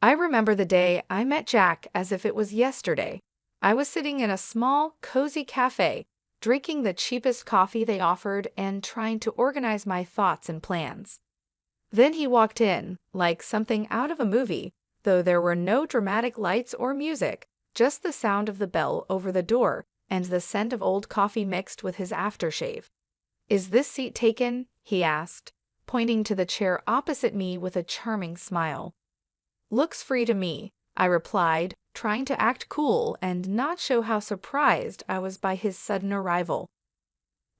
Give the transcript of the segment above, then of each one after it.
I remember the day I met Jack as if it was yesterday. I was sitting in a small, cozy cafe, drinking the cheapest coffee they offered and trying to organize my thoughts and plans. Then he walked in, like something out of a movie, though there were no dramatic lights or music, just the sound of the bell over the door and the scent of old coffee mixed with his aftershave. "Is this seat taken?" he asked, pointing to the chair opposite me with a charming smile. "Looks free to me," I replied, trying to act cool and not show how surprised I was by his sudden arrival.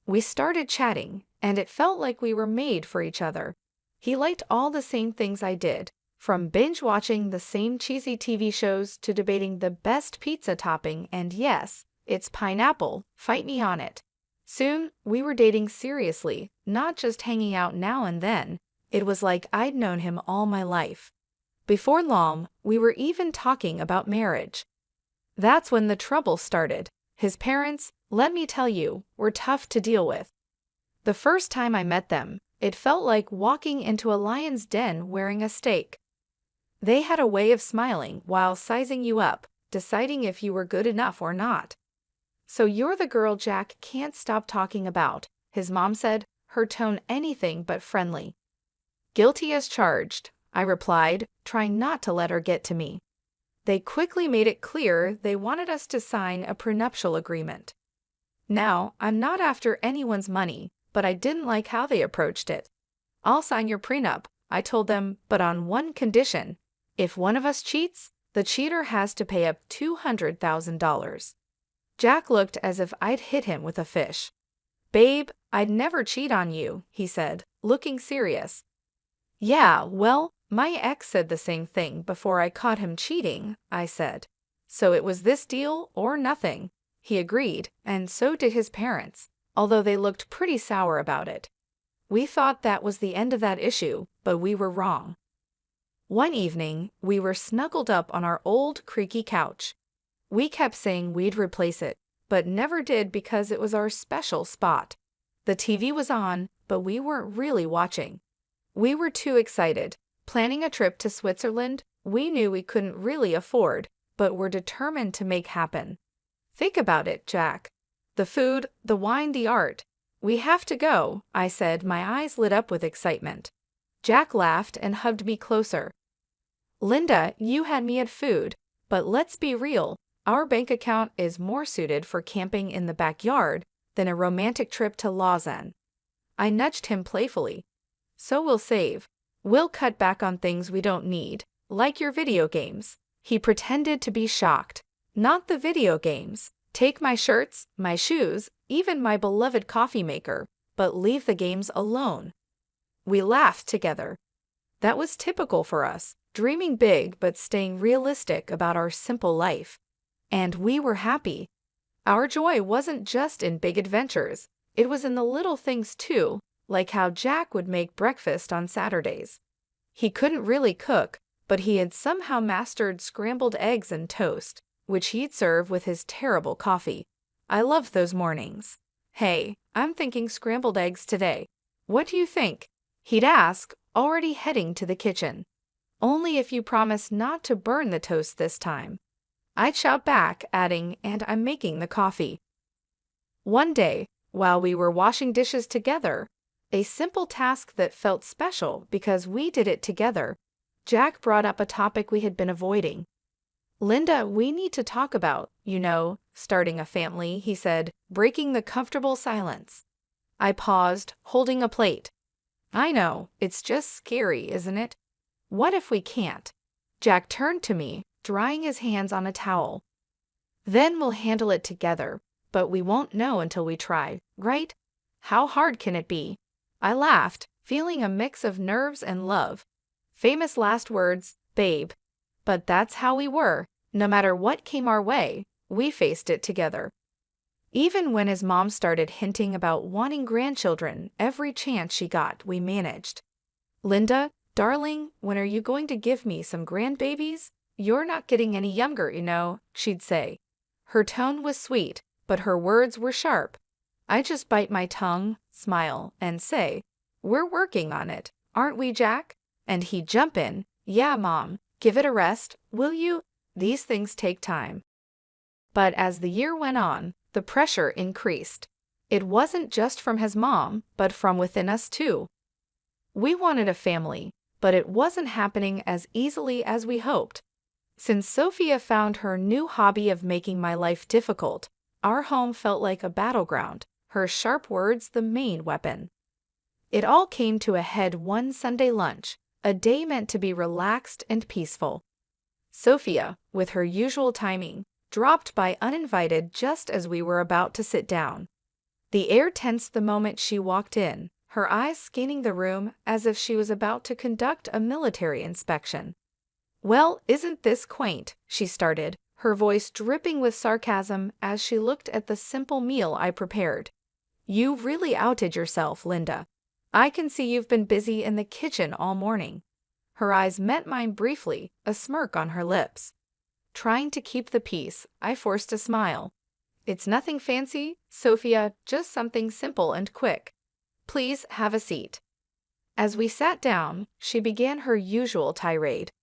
We started chatting, and it felt like we were made for each other. He liked all the same things I did, from binge-watching the same cheesy TV shows to debating the best pizza topping, and yes, it's pineapple, fight me on it. Soon, we were dating seriously, not just hanging out now and then. It was like I'd known him all my life. Before long, we were even talking about marriage. That's when the trouble started. His parents, let me tell you, were tough to deal with. The first time I met them, it felt like walking into a lion's den wearing a steak. They had a way of smiling while sizing you up, deciding if you were good enough or not. "So you're the girl Jack can't stop talking about," his mom said, her tone anything but friendly. "Guilty as charged," I replied, trying not to let her get to me. They quickly made it clear they wanted us to sign a prenuptial agreement. Now, I'm not after anyone's money, but I didn't like how they approached it. "I'll sign your prenup," I told them, "but on one condition. If one of us cheats, the cheater has to pay up $200,000. Jack looked as if I'd hit him with a fish. "Babe, I'd never cheat on you," he said, looking serious. "Yeah, well, my ex said the same thing before I caught him cheating," I said. "So it was this deal or nothing." He agreed, and so did his parents, although they looked pretty sour about it. We thought that was the end of that issue, but we were wrong. One evening, we were snuggled up on our old creaky couch. We kept saying we'd replace it, but never did because it was our special spot. The TV was on, but we weren't really watching. We were too excited, planning a trip to Switzerland we knew we couldn't really afford, but were determined to make happen. "Think about it, Jack. The food, the wine, the art. We have to go," I said, my eyes lit up with excitement. Jack laughed and hugged me closer. "Linda, you had me at food, but let's be real. Our bank account is more suited for camping in the backyard than a romantic trip to Lausanne." I nudged him playfully. "So we'll save. We'll cut back on things we don't need, like your video games." He pretended to be shocked. "Not the video games. Take my shirts, my shoes, even my beloved coffee maker, but leave the games alone." We laughed together. That was typical for us, dreaming big but staying realistic about our simple life. And we were happy. Our joy wasn't just in big adventures. It was in the little things too, like how Jack would make breakfast on Saturdays. He couldn't really cook, but he had somehow mastered scrambled eggs and toast, which he'd serve with his terrible coffee. I loved those mornings. "Hey, I'm thinking scrambled eggs today. What do you think?" he'd ask, already heading to the kitchen. "Only if you promise not to burn the toast this time." I'd shout back, adding, "And I'm making the coffee." One day, while we were washing dishes together, a simple task that felt special because we did it together, Jack brought up a topic we had been avoiding. "Linda, we need to talk about, starting a family," he said, breaking the comfortable silence. I paused, holding a plate. "I know, it's just scary, isn't it? What if we can't?" Jack turned to me, drying his hands on a towel. "Then we'll handle it together, but we won't know until we try, right? How hard can it be?" I laughed, feeling a mix of nerves and love. Famous last words, babe. But that's how we were. No matter what came our way, we faced it together. Even when his mom started hinting about wanting grandchildren every chance she got, we managed. "Linda, darling, when are you going to give me some grandbabies? You're not getting any younger, she'd say. Her tone was sweet, but her words were sharp. I just bite my tongue, smile, and say, "We're working on it, aren't we, Jack?" And he'd jump in, "Yeah, Mom, Give it a rest, will you? These things take time. But as the year went on, the pressure increased. It wasn't just from his mom, but from within us too. We wanted a family, but it wasn't happening as easily as we hoped. Since Sophia found her new hobby of making my life difficult, our home felt like a battleground, her sharp words the main weapon. It all came to a head one Sunday lunch, a day meant to be relaxed and peaceful. Sophia, with her usual timing, dropped by uninvited just as we were about to sit down. The air tensed the moment she walked in, her eyes scanning the room as if she was about to conduct a military inspection. "Well, isn't this quaint?" she started, her voice dripping with sarcasm as she looked at the simple meal I prepared. "You really outed yourself, Linda. I can see you've been busy in the kitchen all morning." Her eyes met mine briefly, a smirk on her lips. Trying to keep the peace, I forced a smile. "It's nothing fancy, Sophia, just something simple and quick. Please have a seat." As we sat down, she began her usual tirade.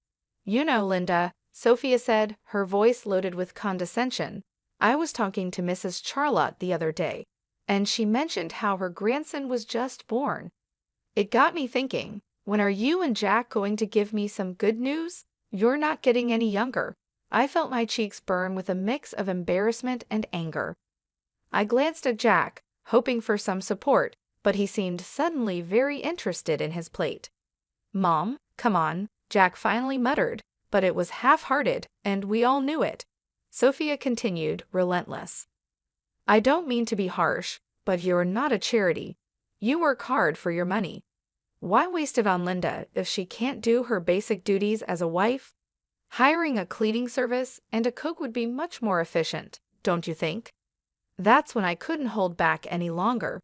"You know, Linda," Sophia said, her voice loaded with condescension, "I was talking to Mrs. Charlotte the other day, and she mentioned how her grandson was just born. It got me thinking, when are you and Jack going to give me some good news? You're not getting any younger." I felt my cheeks burn with a mix of embarrassment and anger. I glanced at Jack, hoping for some support, but he seemed suddenly very interested in his plate. "Mom, come on," Jack finally muttered, but it was half-hearted, and we all knew it. Sophia continued, relentless. "I don't mean to be harsh, but you're not a charity. You work hard for your money. Why waste it on Linda if she can't do her basic duties as a wife? Hiring a cleaning service and a cook would be much more efficient, don't you think?" That's when I couldn't hold back any longer.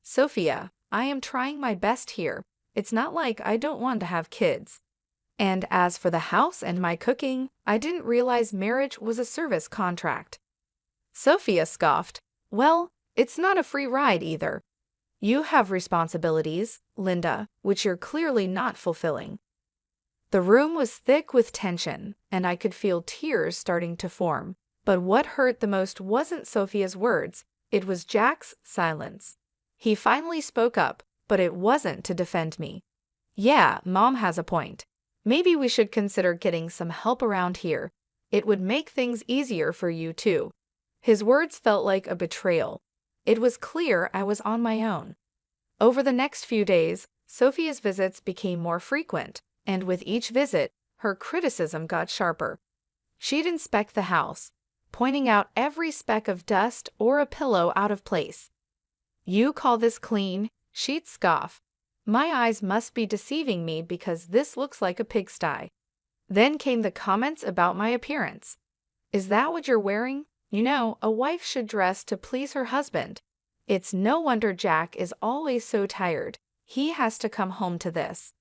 "Sophia, I am trying my best here. It's not like I don't want to have kids. And as for the house and my cooking, I didn't realize marriage was a service contract." Sophia scoffed. "Well, it's not a free ride either. You have responsibilities, Linda, which you're clearly not fulfilling." The room was thick with tension, and I could feel tears starting to form. But what hurt the most wasn't Sophia's words, it was Jack's silence. He finally spoke up, but it wasn't to defend me. "Yeah, Mom has a point. Maybe we should consider getting some help around here. It would make things easier for you too." His words felt like a betrayal. It was clear I was on my own. Over the next few days, Sophia's visits became more frequent, and with each visit, her criticism got sharper. She'd inspect the house, pointing out every speck of dust or a pillow out of place. "You call this clean?" She'd scoff. "My eyes must be deceiving me because this looks like a pigsty." Then came the comments about my appearance. "Is that what you're wearing? You know, a wife should dress to please her husband. It's no wonder Jack is always so tired. He has to come home to this."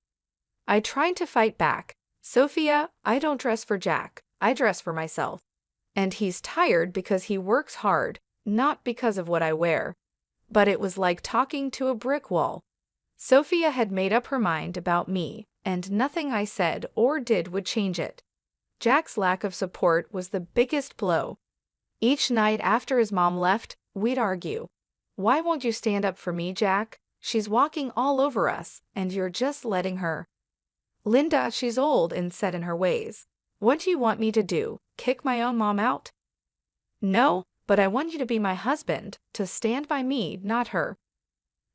I tried to fight back. "Sophia, I don't dress for Jack. I dress for myself. And he's tired because he works hard, not because of what I wear." But it was like talking to a brick wall. Sophia had made up her mind about me, and nothing I said or did would change it. Jack's lack of support was the biggest blow. Each night after his mom left, we'd argue. "Why won't you stand up for me, Jack? She's walking all over us, and you're just letting her." "Linda, she's old and set in her ways. What do you want me to do, kick my own mom out?" "No, but I want you to be my husband, to stand by me, not her."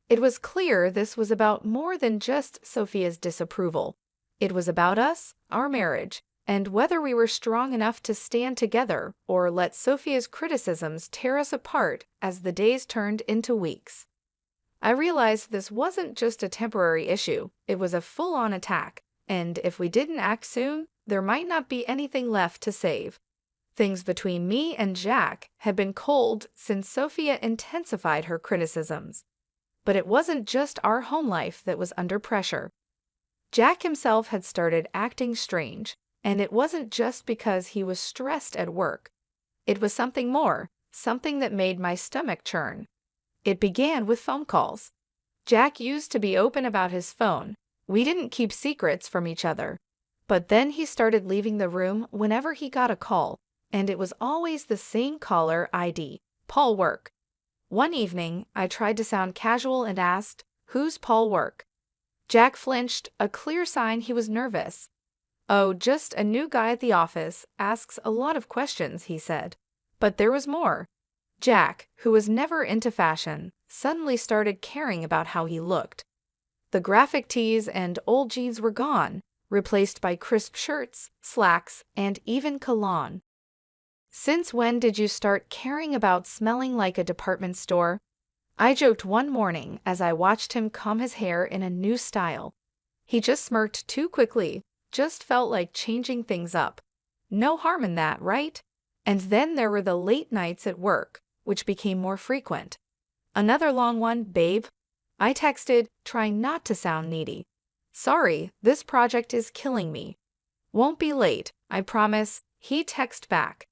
It was clear this was about more than just Sophia's disapproval. It was about us, our marriage, and whether we were strong enough to stand together or let Sophia's criticisms tear us apart as the days turned into weeks. I realized this wasn't just a temporary issue, it was a full-on attack, and if we didn't act soon, there might not be anything left to save. Things between me and Jack had been cold since Sophia intensified her criticisms. But it wasn't just our home life that was under pressure. Jack himself had started acting strange, and it wasn't just because he was stressed at work. It was something more, something that made my stomach churn. It began with phone calls. Jack used to be open about his phone. We didn't keep secrets from each other. But then he started leaving the room whenever he got a call, and it was always the same caller ID, Paul Work. One evening, I tried to sound casual and asked, "Who's Paul Work?" Jack flinched, a clear sign he was nervous. "Oh, just a new guy at the office, asks a lot of questions," he said. But there was more. Jack, who was never into fashion, suddenly started caring about how he looked. The graphic tees and old jeans were gone, replaced by crisp shirts, slacks, and even cologne. "Since when did you start caring about smelling like a department store?" I joked one morning as I watched him comb his hair in a new style. He just smirked too quickly, just felt like changing things up. No harm in that, right? And then there were the late nights at work, which became more frequent. "Another long one, babe?" I texted, trying not to sound needy. "Sorry, this project is killing me." "Won't be late, I promise," he texted back.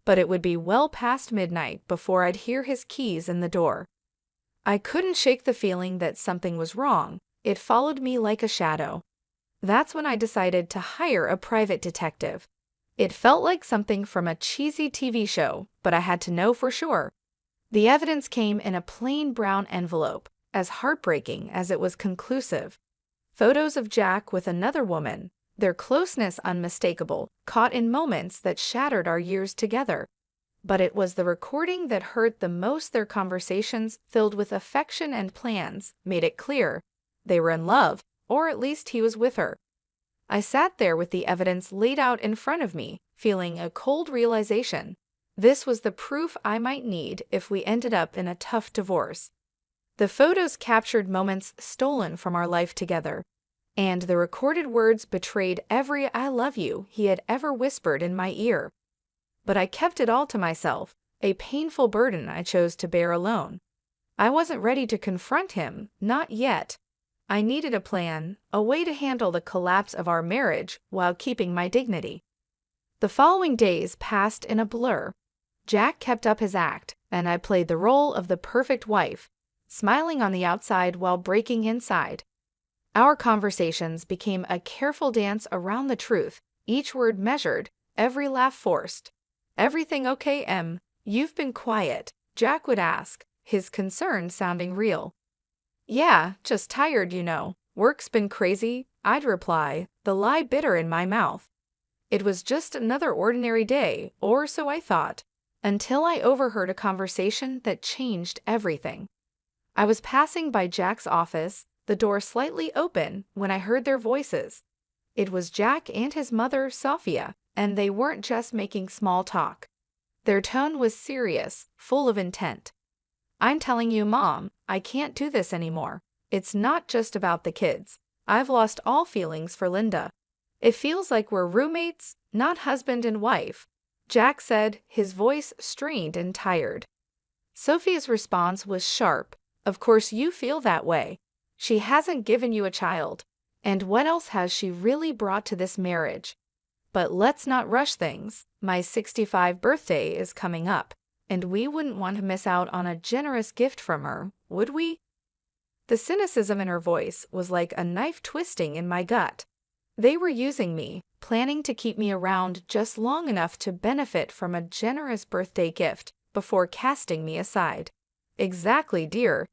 But it would be well past midnight before I'd hear his keys in the door. I couldn't shake the feeling that something was wrong. It followed me like a shadow. That's when I decided to hire a private detective. It felt like something from a cheesy TV show, but I had to know for sure. The evidence came in a plain brown envelope, as heartbreaking as it was conclusive. Photos of Jack with another woman, their closeness unmistakable, caught in moments that shattered our years together. But it was the recording that hurt the most. Their conversations, filled with affection and plans, made it clear they were in love, or at least he was with her. I sat there with the evidence laid out in front of me, feeling a cold realization. This was the proof I might need if we ended up in a tough divorce. The photos captured moments stolen from our life together, and the recorded words betrayed every "I love you" he had ever whispered in my ear. But I kept it all to myself, a painful burden I chose to bear alone. I wasn't ready to confront him, not yet. I needed a plan, a way to handle the collapse of our marriage while keeping my dignity. The following days passed in a blur. Jack kept up his act, and I played the role of the perfect wife, smiling on the outside while breaking inside. Our conversations became a careful dance around the truth, each word measured, every laugh forced. "Everything okay, Em? You've been quiet," Jack would ask, his concern sounding real. "Yeah, just tired, you know. Work's been crazy," I'd reply, the lie bitter in my mouth. It was just another ordinary day, or so I thought, until I overheard a conversation that changed everything. I was passing by Jack's office, the door slightly open, when I heard their voices. It was Jack and his mother, Sophia, and they weren't just making small talk. Their tone was serious, full of intent. "I'm telling you, Mom, I can't do this anymore. It's not just about the kids. I've lost all feelings for Linda. It feels like we're roommates, not husband and wife," Jack said, his voice strained and tired. Sophia's response was sharp. "Of course you feel that way. She hasn't given you a child. And what else has she really brought to this marriage? But let's not rush things. My 65th birthday is coming up, and we wouldn't want to miss out on a generous gift from her, would we?" The cynicism in her voice was like a knife twisting in my gut. They were using me, planning to keep me around just long enough to benefit from a generous birthday gift before casting me aside. "Exactly, dear.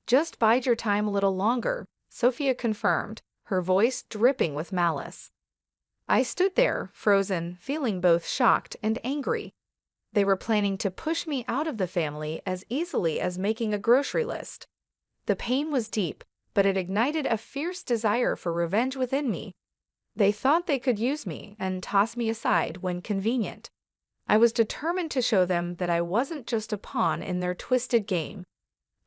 Just bide your time a little longer," Sophia confirmed, her voice dripping with malice. I stood there, frozen, feeling both shocked and angry. They were planning to push me out of the family as easily as making a grocery list. The pain was deep, but it ignited a fierce desire for revenge within me. They thought they could use me and toss me aside when convenient. I was determined to show them that I wasn't just a pawn in their twisted game.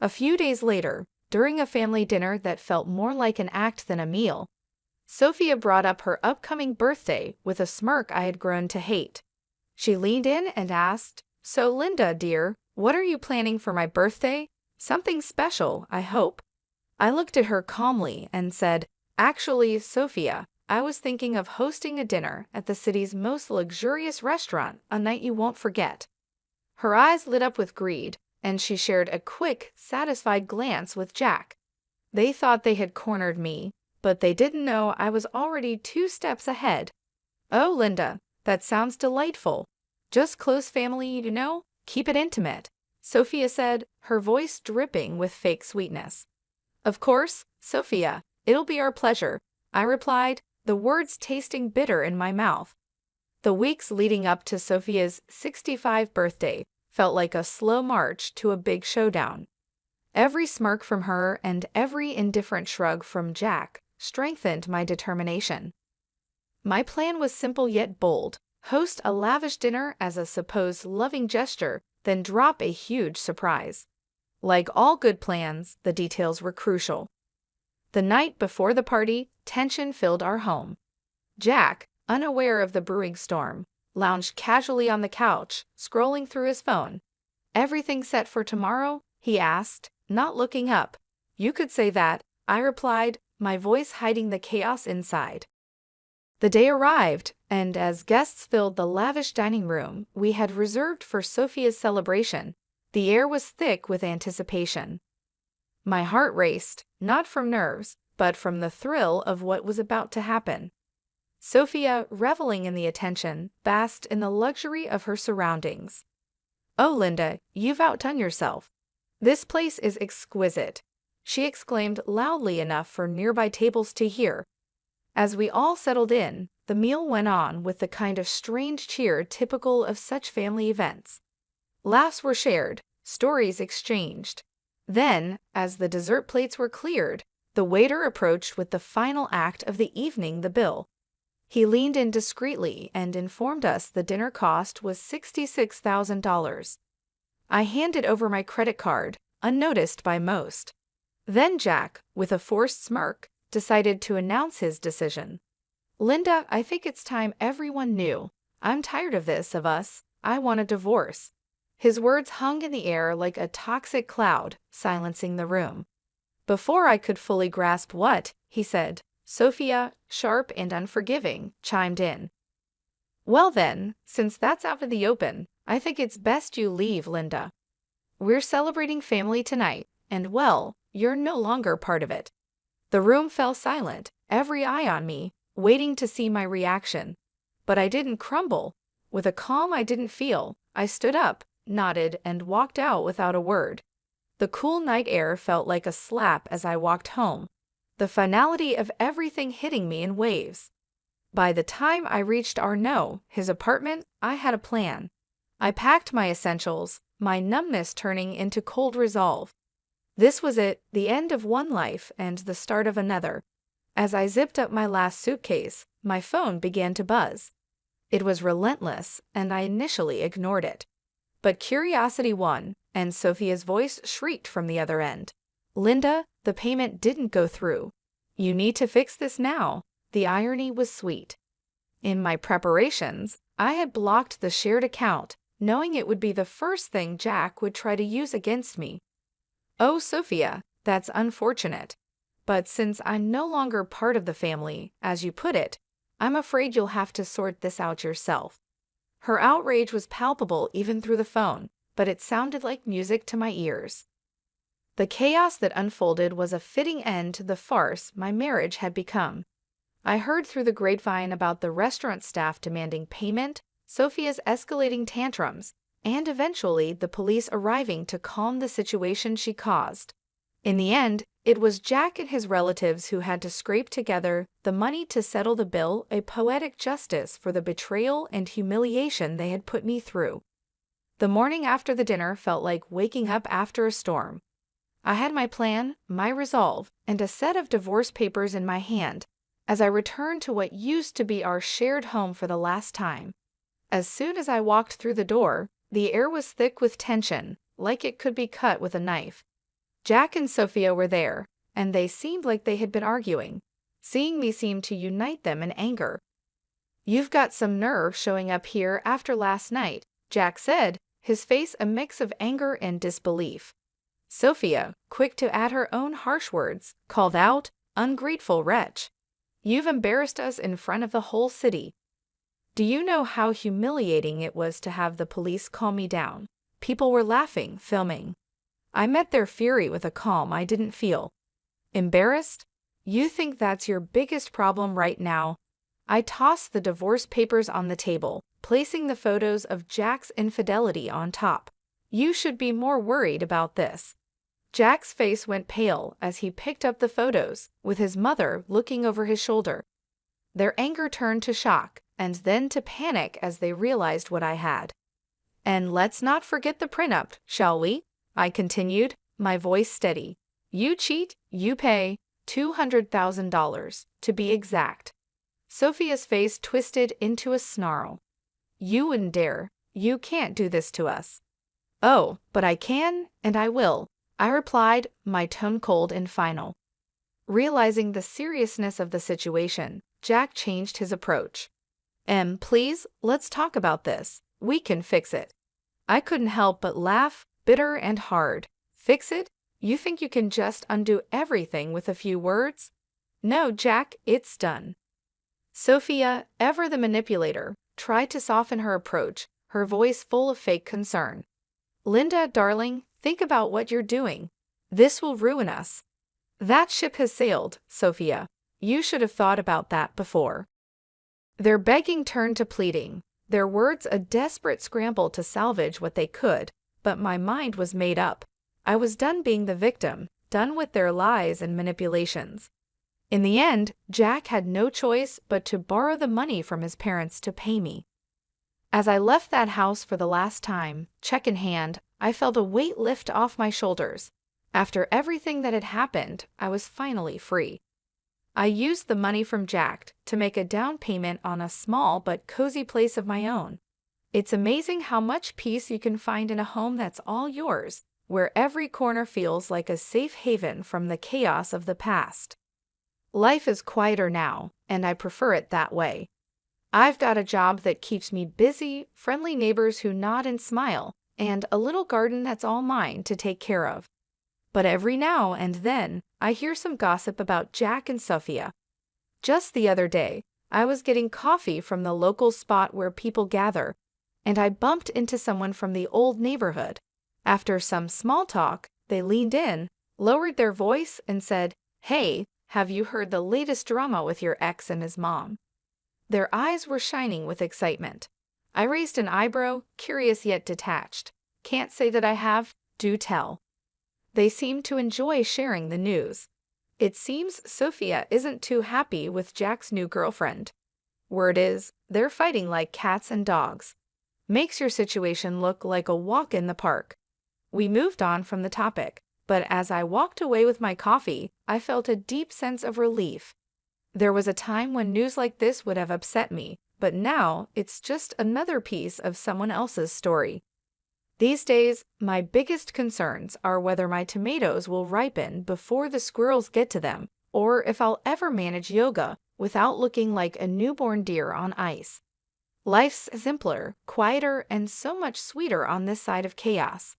A few days later, during a family dinner that felt more like an act than a meal, Sophia brought up her upcoming birthday with a smirk I had grown to hate. She leaned in and asked, "So, Linda, dear, what are you planning for my birthday? Something special, I hope." I looked at her calmly and said, "Actually, Sophia, I was thinking of hosting a dinner at the city's most luxurious restaurant, a night you won't forget." Her eyes lit up with greed, and she shared a quick, satisfied glance with Jack. They thought they had cornered me, but they didn't know I was already 2 steps ahead, Oh, Linda, that sounds delightful. Just close family, keep it intimate, Sophia said, her voice dripping with fake sweetness. Of course, Sophia, it'll be our pleasure, I replied, the words tasting bitter in my mouth. The weeks leading up to Sophia's 65th birthday felt like a slow march to a big showdown. Every smirk from her and every indifferent shrug from Jack strengthened my determination. My plan was simple yet bold: host a lavish dinner as a supposed loving gesture, then drop a huge surprise. Like all good plans, the details were crucial. The night before the party, tension filled our home. Jack, unaware of the brewing storm, lounged casually on the couch, scrolling through his phone. "Everything set for tomorrow?" he asked, not looking up. "You could say that," I replied, my voice hiding the chaos inside. The day arrived, and as guests filled the lavish dining room we had reserved for Sophia's celebration, the air was thick with anticipation. My heart raced, not from nerves, but from the thrill of what was about to happen. Sophia, reveling in the attention, basked in the luxury of her surroundings. "Oh, Linda, you've outdone yourself. This place is exquisite," she exclaimed loudly enough for nearby tables to hear. As we all settled in, the meal went on with the kind of strange cheer typical of such family events. Laughs were shared, stories exchanged. Then, as the dessert plates were cleared, the waiter approached with the final act of the evening, the bill. He leaned in discreetly and informed us the dinner cost was $66,000. I handed over my credit card, unnoticed by most. Then Jack, with a forced smirk, decided to announce his decision. "Linda, I think it's time everyone knew. I'm tired of this, of us. I want a divorce." His words hung in the air like a toxic cloud, silencing the room. Before I could fully grasp what he said, Sophia, sharp and unforgiving, chimed in. "Well then, since that's out in the open, I think it's best you leave, Linda. We're celebrating family tonight, and well, you're no longer part of it." The room fell silent, every eye on me, waiting to see my reaction. But I didn't crumble. With a calm I didn't feel, I stood up, nodded, and walked out without a word. The cool night air felt like a slap as I walked home, the finality of everything hitting me in waves. By the time I reached his apartment, I had a plan. I packed my essentials, my numbness turning into cold resolve. This was it, the end of one life and the start of another. As I zipped up my last suitcase, my phone began to buzz. It was relentless, and I initially ignored it. But curiosity won, and Sophia's voice shrieked from the other end. "Linda, the payment didn't go through. You need to fix this now." The irony was sweet. In my preparations, I had blocked the shared account, knowing it would be the first thing Jack would try to use against me. "Oh, Sophia, that's unfortunate. But since I'm no longer part of the family, as you put it, I'm afraid you'll have to sort this out yourself." Her outrage was palpable even through the phone, but it sounded like music to my ears. The chaos that unfolded was a fitting end to the farce my marriage had become. I heard through the grapevine about the restaurant staff demanding payment, Sophia's escalating tantrums, and eventually the police arriving to calm the situation she caused. In the end, it was Jack and his relatives who had to scrape together the money to settle the bill, a poetic justice for the betrayal and humiliation they had put me through. The morning after the dinner felt like waking up after a storm. I had my plan, my resolve, and a set of divorce papers in my hand as I returned to what used to be our shared home for the last time. As soon as I walked through the door, the air was thick with tension, like it could be cut with a knife. Jack and Sophia were there, and they seemed like they had been arguing. Seeing me seemed to unite them in anger. "You've got some nerve showing up here after last night," Jack said, his face a mix of anger and disbelief. Sophia, quick to add her own harsh words, called out, "Ungrateful wretch. You've embarrassed us in front of the whole city." Do you know how humiliating it was to have the police calm me down? People were laughing, filming. I met their fury with a calm I didn't feel. "Embarrassed? You think that's your biggest problem right now?" I tossed the divorce papers on the table, placing the photos of Jack's infidelity on top. You should be more worried about this. Jack's face went pale as he picked up the photos, with his mother looking over his shoulder. Their anger turned to shock, and then to panic as they realized what I had. And let's not forget the prenup, shall we? I continued, my voice steady. You cheat, you pay $200,000, to be exact. Sophia's face twisted into a snarl. You wouldn't dare. You can't do this to us. Oh, but I can, and I will, I replied, my tone cold and final. Realizing the seriousness of the situation, Jack changed his approach. Please, let's talk about this. We can fix it. I couldn't help but laugh, bitter and hard. Fix it? You think you can just undo everything with a few words? No, Jack, it's done. Sophia, ever the manipulator, tried to soften her approach, her voice full of fake concern. Linda, darling, think about what you're doing. This will ruin us. That ship has sailed, Sophia. You should have thought about that before. Their begging turned to pleading, their words a desperate scramble to salvage what they could, but my mind was made up. I was done being the victim, done with their lies and manipulations. In the end, Jack had no choice but to borrow the money from his parents to pay me. As I left that house for the last time, check in hand, I felt a weight lift off my shoulders. After everything that had happened, I was finally free. I used the money from Jack to make a down payment on a small but cozy place of my own. It's amazing how much peace you can find in a home that's all yours, where every corner feels like a safe haven from the chaos of the past. Life is quieter now, and I prefer it that way. I've got a job that keeps me busy, friendly neighbors who nod and smile, and a little garden that's all mine to take care of. But every now and then, I hear some gossip about Jack and Sophia. Just the other day, I was getting coffee from the local spot where people gather, and I bumped into someone from the old neighborhood. After some small talk, they leaned in, lowered their voice, and said, "Hey, have you heard the latest drama with your ex and his mom?" Their eyes were shining with excitement. I raised an eyebrow, curious yet detached. Can't say that I have, do tell. They seemed to enjoy sharing the news. It seems Sophia isn't too happy with Jack's new girlfriend. Word is, they're fighting like cats and dogs. Makes your situation look like a walk in the park. We moved on from the topic, but as I walked away with my coffee, I felt a deep sense of relief. There was a time when news like this would have upset me, but now it's just another piece of someone else's story. These days, my biggest concerns are whether my tomatoes will ripen before the squirrels get to them, or if I'll ever manage yoga without looking like a newborn deer on ice. Life's simpler, quieter, and so much sweeter on this side of chaos.